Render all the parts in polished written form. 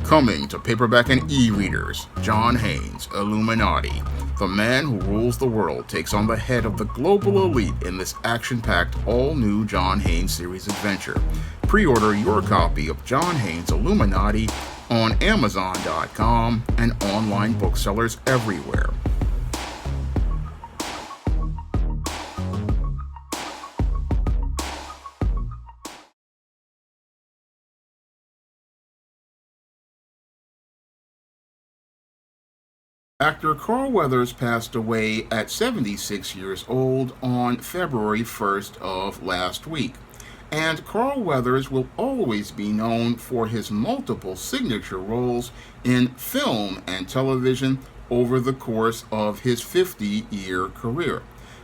Coming to paperback and e-readers, John Haynes, Illuminati. The man who rules the world takes on the head of the global elite in this action-packed, all-new John Haynes series adventure. Pre-order your copy of John Haynes Illuminati on Amazon.com and online booksellers everywhere. Actor Carl Weathers passed away at 76 years old on February 1st of last week. And Carl Weathers will always be known for his multiple signature roles in film and television over the course of his 50-year career.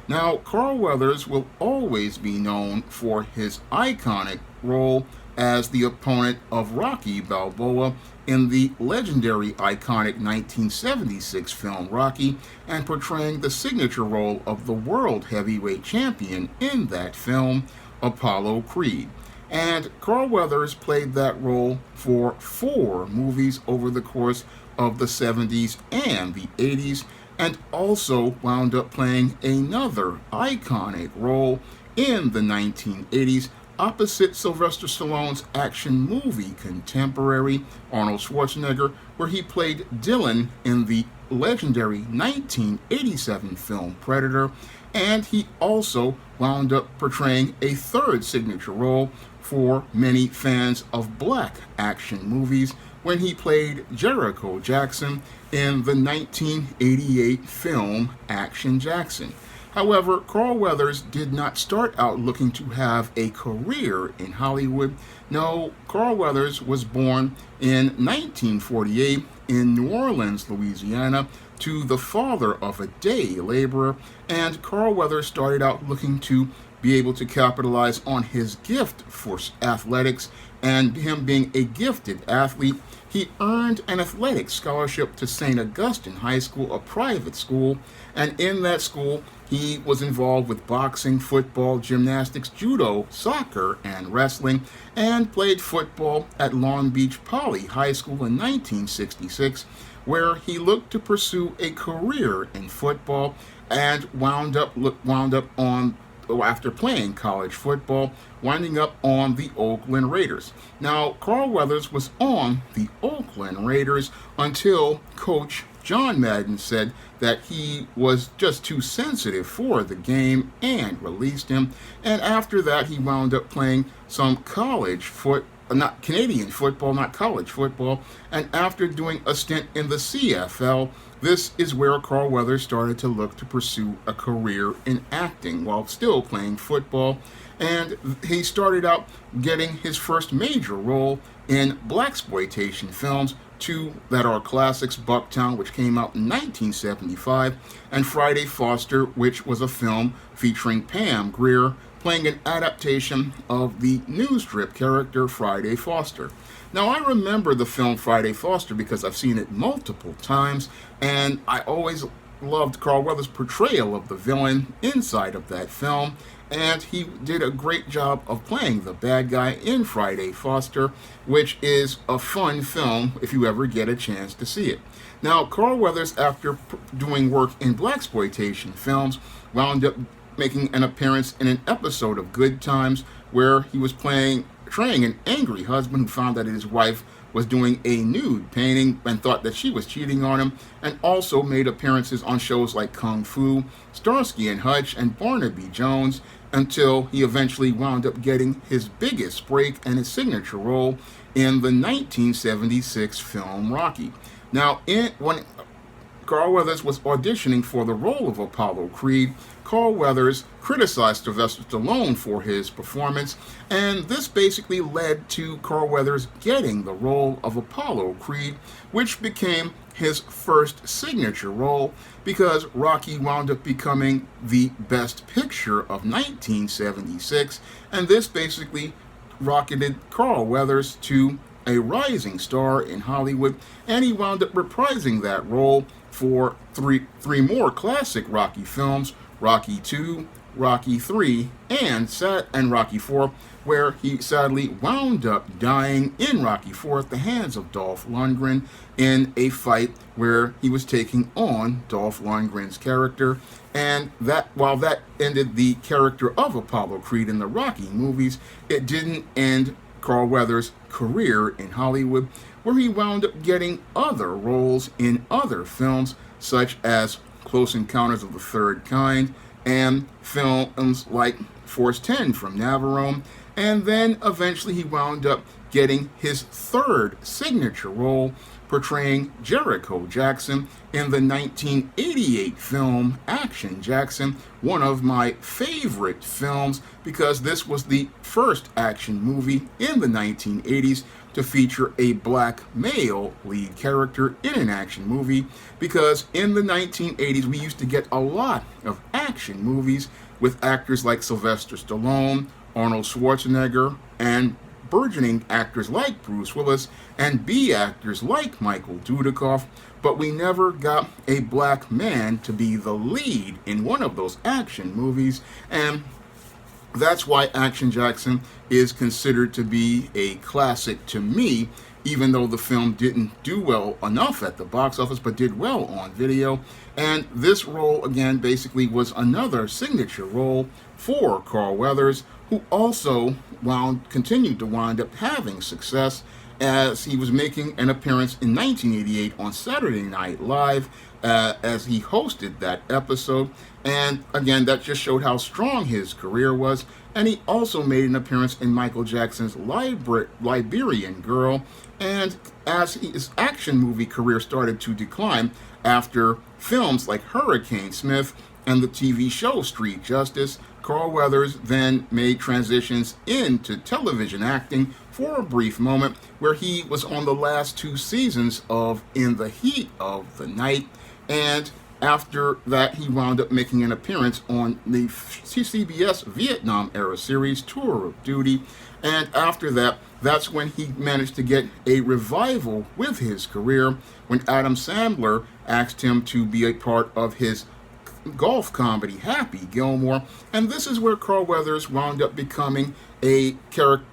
Now, Carl Weathers will always be known for his iconic role as the opponent of Rocky Balboa in the legendary iconic 1976 film Rocky, and portraying the signature role of the world heavyweight champion in that film, Apollo Creed. And Carl Weathers played that role for 4 movies over the course of the 70s and the 80s, and also wound up playing another iconic role in the 1980s opposite Sylvester Stallone's action movie contemporary, Arnold Schwarzenegger, where he played Dylan in the legendary 1987 film Predator, and he also wound up portraying a third signature role for many fans of black action movies when he played Jericho Jackson in the 1988 film Action Jackson. However, Carl Weathers did not start out looking to have a career in Hollywood. No, Carl Weathers was born in 1948 in New Orleans, Louisiana, to the father of a day laborer, and Carl Weathers started out looking to be able to capitalize on his gift for athletics, and him being a gifted athlete, he earned an athletics scholarship to St. Augustine High School, a private school, and in that school he was involved with boxing, football, gymnastics, judo, soccer, and wrestling, and played football at Long Beach Poly High School in 1966, where he looked to pursue a career in football and wound up on, after playing college football, winding up on the Oakland Raiders. Now, Carl Weathers was on the Oakland Raiders until Coach John Madden said that he was just too sensitive for the game and released him. And after that, he wound up playing some college not Canadian football, not college football. And after doing a stint in the CFL, this is where Carl Weathers started to look to pursue a career in acting while still playing football. And he started out getting his first major role in blaxploitation films, 2 that are classics: Bucktown, which came out in 1975, and Friday Foster, which was a film featuring Pam Grier playing an adaptation of the news strip character Friday Foster. Now, I remember the film Friday Foster because I've seen it multiple times, and I always loved Carl Weathers' portrayal of the villain inside of that film, and he did a great job of playing the bad guy in Friday Foster, which is a fun film if you ever get a chance to see it. Now, Carl Weathers, after doing work in blaxploitation films, wound up making an appearance in an episode of Good Times where he was portraying an angry husband who found that his wife was doing a nude painting and thought that she was cheating on him, and also made appearances on shows like Kung Fu, Starsky and Hutch, and Barnaby Jones, until he eventually wound up getting his biggest break and his signature role in the 1976 film Rocky. Now, when Carl Weathers was auditioning for the role of Apollo Creed, Carl Weathers criticized Sylvester Stallone for his performance, and this basically led to Carl Weathers getting the role of Apollo Creed, which became his first signature role because Rocky wound up becoming the best picture of 1976, and this basically rocketed Carl Weathers to a rising star in Hollywood, and he wound up reprising that role for three more classic Rocky films: Rocky II, Rocky 3 and Rocky 4, where he sadly wound up dying in Rocky 4 at the hands of Dolph Lundgren in a fight where he was taking on Dolph Lundgren's character. And that, while that ended the character of Apollo Creed in the Rocky movies, it didn't end Carl Weathers' career in Hollywood, where he wound up getting other roles in other films, such as Close Encounters of the Third Kind and films like Force 10 from Navarone. And then eventually he wound up getting his third signature role, portraying Jericho Jackson in the 1988 film Action Jackson, one of my favorite films because this was the first action movie in the 1980s to feature a black male lead character in an action movie, because in the 1980s we used to get a lot of action movies with actors like Sylvester Stallone, Arnold Schwarzenegger, and burgeoning actors like Bruce Willis and B actors like Michael Dudikoff, but we never got a black man to be the lead in one of those action movies, and that's why Action Jackson is considered to be a classic to me, even though the film didn't do well enough at the box office, but did well on video. And this role, again, basically was another signature role for Carl Weathers, who also continued to wind up having success as he was making an appearance in 1988 on Saturday Night Live as he hosted that episode. And again, that just showed how strong his career was. And he also made an appearance in Michael Jackson's Liberian Girl. And as his action movie career started to decline after films like Hurricane Smith and the TV show Street Justice, Carl Weathers then made transitions into television acting for a brief moment, where he was on the last two seasons of In the Heat of the Night. And after that, he wound up making an appearance on the CBS Vietnam era series Tour of Duty. And after that, that's when he managed to get a revival with his career, when Adam Sandler asked him to be a part of his golf comedy Happy Gilmore. And this is where Carl Weathers wound up becoming a character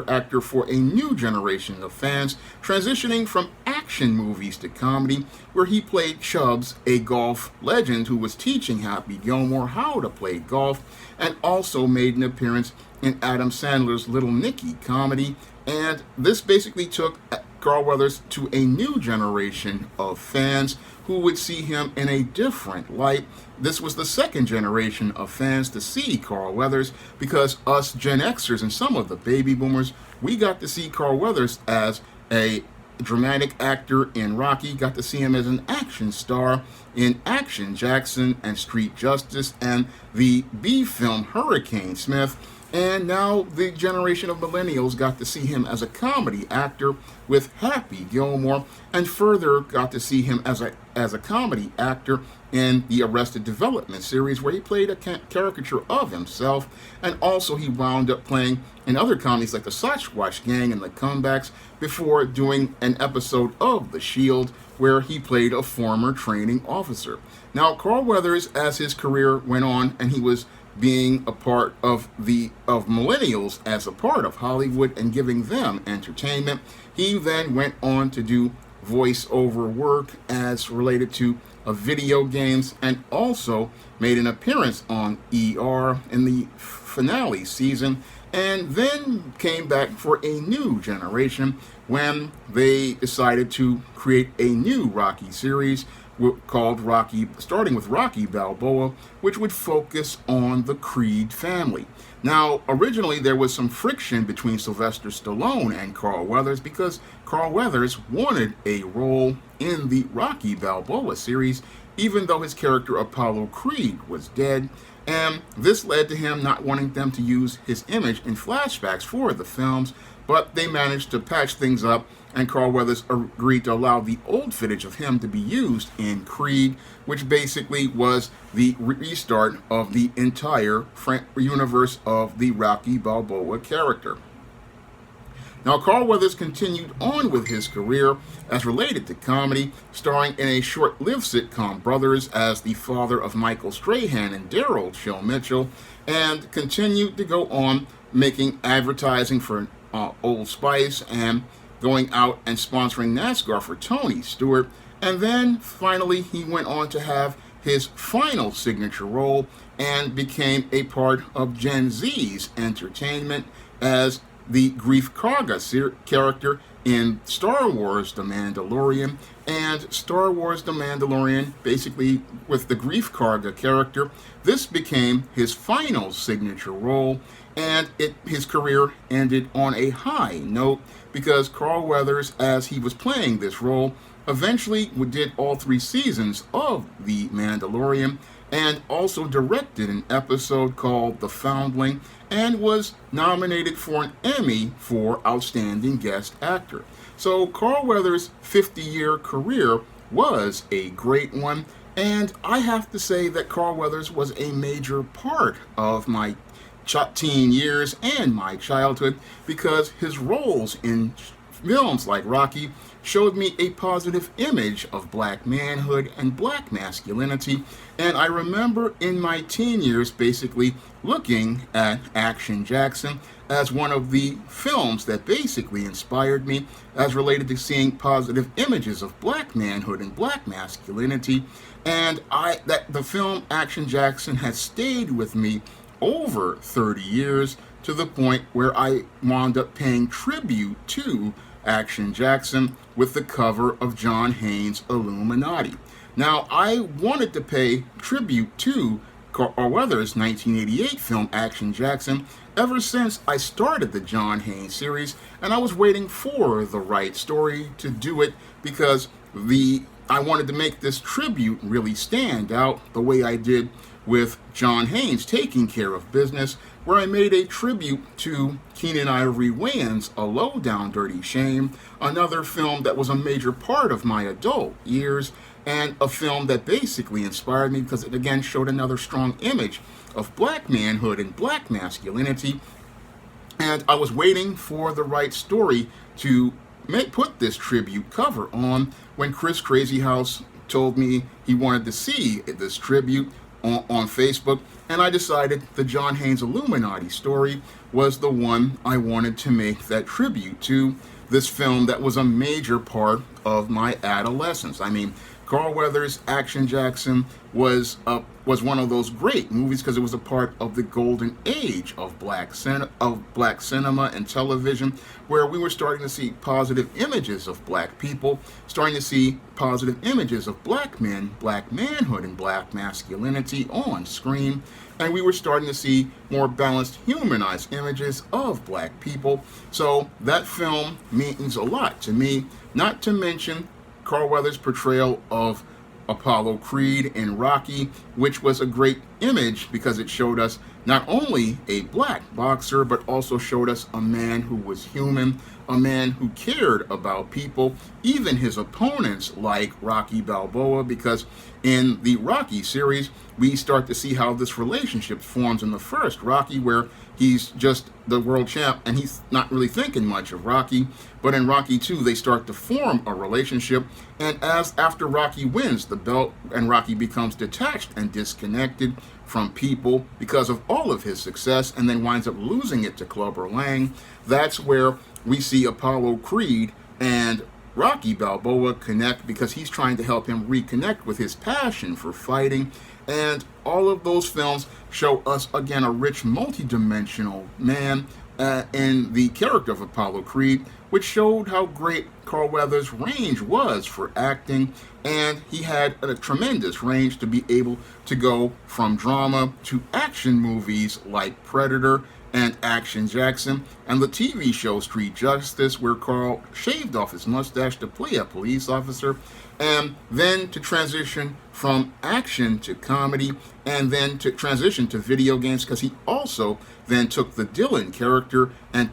actor for a new generation of fans, transitioning from action movies to comedy, where he played Chubbs, a golf legend who was teaching Happy Gilmore how to play golf, and also made an appearance in Adam Sandler's Little Nicky comedy. And this basically took Carl Weathers to a new generation of fans who would see him in a different light. This was the second generation of fans to see Carl Weathers, because us Gen Xers and some of the baby boomers, we got to see Carl Weathers as a dramatic actor in Rocky, got to see him as an action star in Action Jackson and Street Justice and the B film Hurricane Smith. And now the generation of millennials got to see him as a comedy actor with Happy Gilmore, and further got to see him as a comedy actor in the Arrested Development series, where he played a caricature of himself. And also he wound up playing in other comedies like the Sasquatch Gang and the Comebacks, before doing an episode of The Shield where he played a former training officer. Now, Carl Weathers, as his career went on and he was being a part of millennials as a part of Hollywood and giving them entertainment, he then went on to do voiceover work as related to video games, and also made an appearance on ER in the finale season, and then came back for a new generation when they decided to create a new Rocky series called Rocky, starting with Rocky Balboa, which would focus on the Creed family. Now, originally there was some friction between Sylvester Stallone and Carl Weathers, because Carl Weathers wanted a role in the Rocky Balboa series, even though his character Apollo Creed was dead. And this led to him not wanting them to use his image in flashbacks for the films, but they managed to patch things up, and Carl Weathers agreed to allow the old footage of him to be used in Creed, which basically was the restart of the entire universe of the Rocky Balboa character. Now, Carl Weathers continued on with his career as related to comedy, starring in a short-lived sitcom Brothers as the father of Michael Strahan and Daryl Chill Mitchell, and continued to go on making advertising for Old Spice and going out and sponsoring NASCAR for Tony Stewart. And then finally, he went on to have his final signature role and became a part of Gen Z's entertainment as the Grief Karga character in Star Wars The Mandalorian. And Star Wars The Mandalorian, basically with the Grief Karga character, this became his final signature role, and his career ended on a high note because Carl Weathers, as he was playing this role, eventually did all 3 seasons of The Mandalorian and also directed an episode called The Foundling and was nominated for an Emmy for Outstanding Guest Actor. So Carl Weathers' 50-year career was a great one, and I have to say that Carl Weathers was a major part of my teen years and my childhood because his roles in films like Rocky showed me a positive image of black manhood and black masculinity. And I remember in my teen years basically looking at Action Jackson as one of the films that basically inspired me as related to seeing positive images of black manhood and black masculinity. And the film Action Jackson has stayed with me over 30 years to the point where I wound up paying tribute to Action Jackson with the cover of John Haynes' Illuminati. Now, I wanted to pay tribute to Carl Weathers' 1988 film Action Jackson ever since I started the John Haynes series, and I was waiting for the right story to do it because I wanted to make this tribute really stand out the way I did with John Haynes Taking Care of Business, where I made a tribute to Keenan Ivory Wayans' A Low Down Dirty Shame, another film that was a major part of my adult years, and a film that basically inspired me because it again showed another strong image of black manhood and black masculinity. And I was waiting for the right story to put this tribute cover on when Chris Crazy House told me he wanted to see this tribute on Facebook, and I decided the John Haynes Illuminati story was the one I wanted to make that tribute to this film that was a major part of my adolescence. I mean, Carl Weathers' Action Jackson was one of those great movies because it was a part of the golden age of black cinema and television, where we were starting to see positive images of black people, starting to see positive images of black men, black manhood, and black masculinity on screen, and we were starting to see more balanced, humanized images of black people. So that film means a lot to me, not to mention Carl Weathers' portrayal of Apollo Creed in Rocky, which was a great image because it showed us not only a black boxer, but also showed us a man who was human, a man who cared about people, even his opponents like Rocky Balboa, because in the Rocky series, we start to see how this relationship forms in the first Rocky, where he's just the world champ and he's not really thinking much of Rocky. But in Rocky 2, they start to form a relationship, and after Rocky wins the belt and Rocky becomes detached and disconnected from people because of all of his success and then winds up losing it to Clubber Lang, that's where we see Apollo Creed and Rocky Balboa connect because he's trying to help him reconnect with his passion for fighting. And all of those films show us, again, a rich, multi-dimensional man in the character of Apollo Creed, which showed how great Carl Weathers' range was for acting, and he had a tremendous range to be able to go from drama to action movies like Predator and Action Jackson, and the TV show Street Justice, where Carl shaved off his mustache to play a police officer, and then to transition from action to comedy, and then to transition to video games, because he also then took the Dylan character and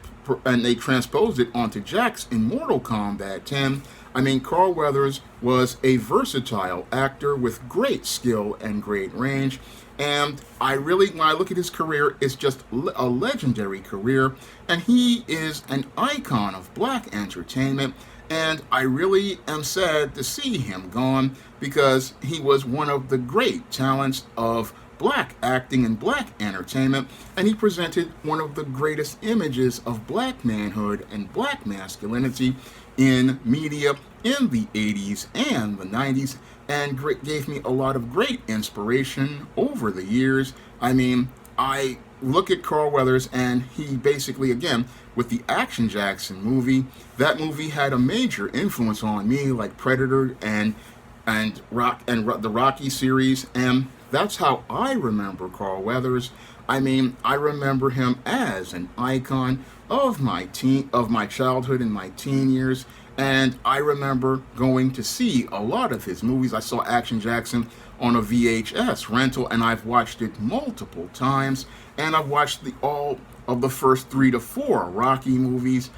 they transposed it onto Jax in Mortal Kombat 10. I mean, Carl Weathers was a versatile actor with great skill and great range, And when I look at his career, it's just a legendary career. And he is an icon of black entertainment. And I really am sad to see him gone because he was one of the great talents of black acting and black entertainment, and he presented one of the greatest images of black manhood and black masculinity in media in the 80s and the 90s, and gave me a lot of great inspiration over the years. I mean, I look at Carl Weathers, and he basically, again, with the Action Jackson movie, that movie had a major influence on me, like Predator and the Rocky series, and that's how I remember Carl Weathers. I mean, I remember him as an icon of my childhood and my teen years, and I remember going to see a lot of his movies. I saw Action Jackson on a VHS rental, and I've watched it multiple times, and I've watched all of the first 3 to 4 Rocky movies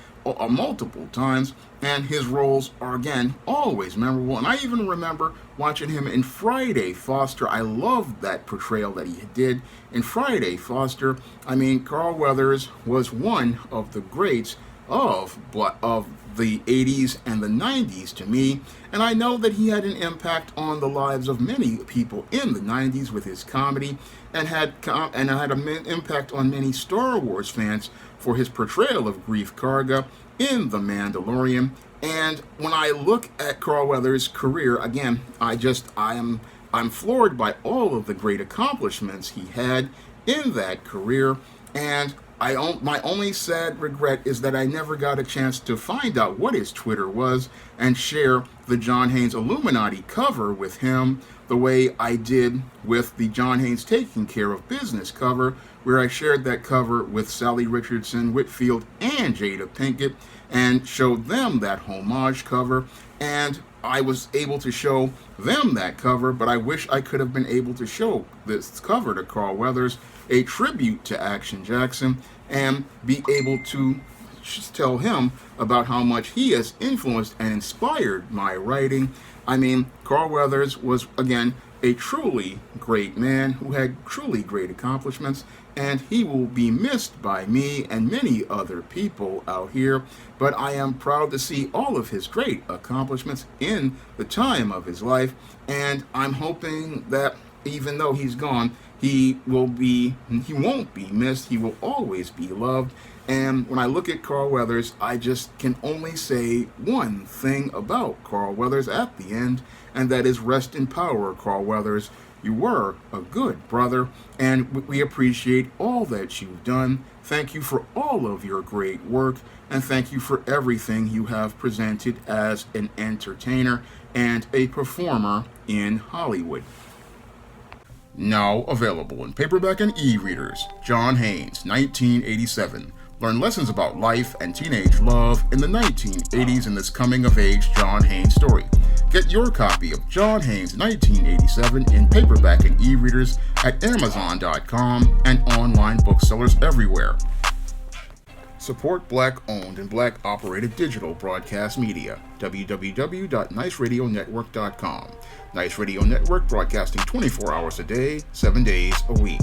multiple times, and his roles are, again, always memorable. And I even remember watching him in Friday Foster. I loved that portrayal that he did in Friday Foster. I mean, Carl Weathers was one of the greats of the 80s and the 90s to me, and I know that he had an impact on the lives of many people in the 90s with his comedy, and had an impact on many Star Wars fans for his portrayal of Greef Karga in The Mandalorian. And when I look at Carl Weathers' career, again, I'm floored by all of the great accomplishments he had in that career, and my only sad regret is that I never got a chance to find out what his Twitter was and share the John Haynes Illuminati cover with him the way I did with the John Haynes Taking Care of Business cover, where I shared that cover with Sally Richardson Whitfield and Jada Pinkett and showed them that homage cover, and I was able to show them that cover, but I wish I could have been able to show this cover to Carl Weathers, a tribute to Action Jackson, and be able to tell him about how much he has influenced and inspired my writing. I mean, Carl Weathers was, again, a truly great man who had truly great accomplishments, and he will be missed by me and many other people out here, but I am proud to see all of his great accomplishments in the time of his life, and I'm hoping that even though he's gone, he won't be missed. He will always be loved. And when I look at Carl Weathers, I just can only say one thing about Carl Weathers at the end, and that is rest in power, Carl Weathers. You were a good brother, and we appreciate all that you've done. Thank you for all of your great work, and thank you for everything you have presented as an entertainer and a performer in Hollywood. Now available in paperback and e-readers, John Haynes, 1987. Learn lessons about life and teenage love in the 1980s in this coming-of-age John Haynes story. Get your copy of John Haynes 1987 in paperback and e-readers at Amazon.com and online booksellers everywhere. Support Black-owned and Black-operated digital broadcast media. www.niceradionetwork.com. Nice Radio Network, broadcasting 24 hours a day, 7 days a week.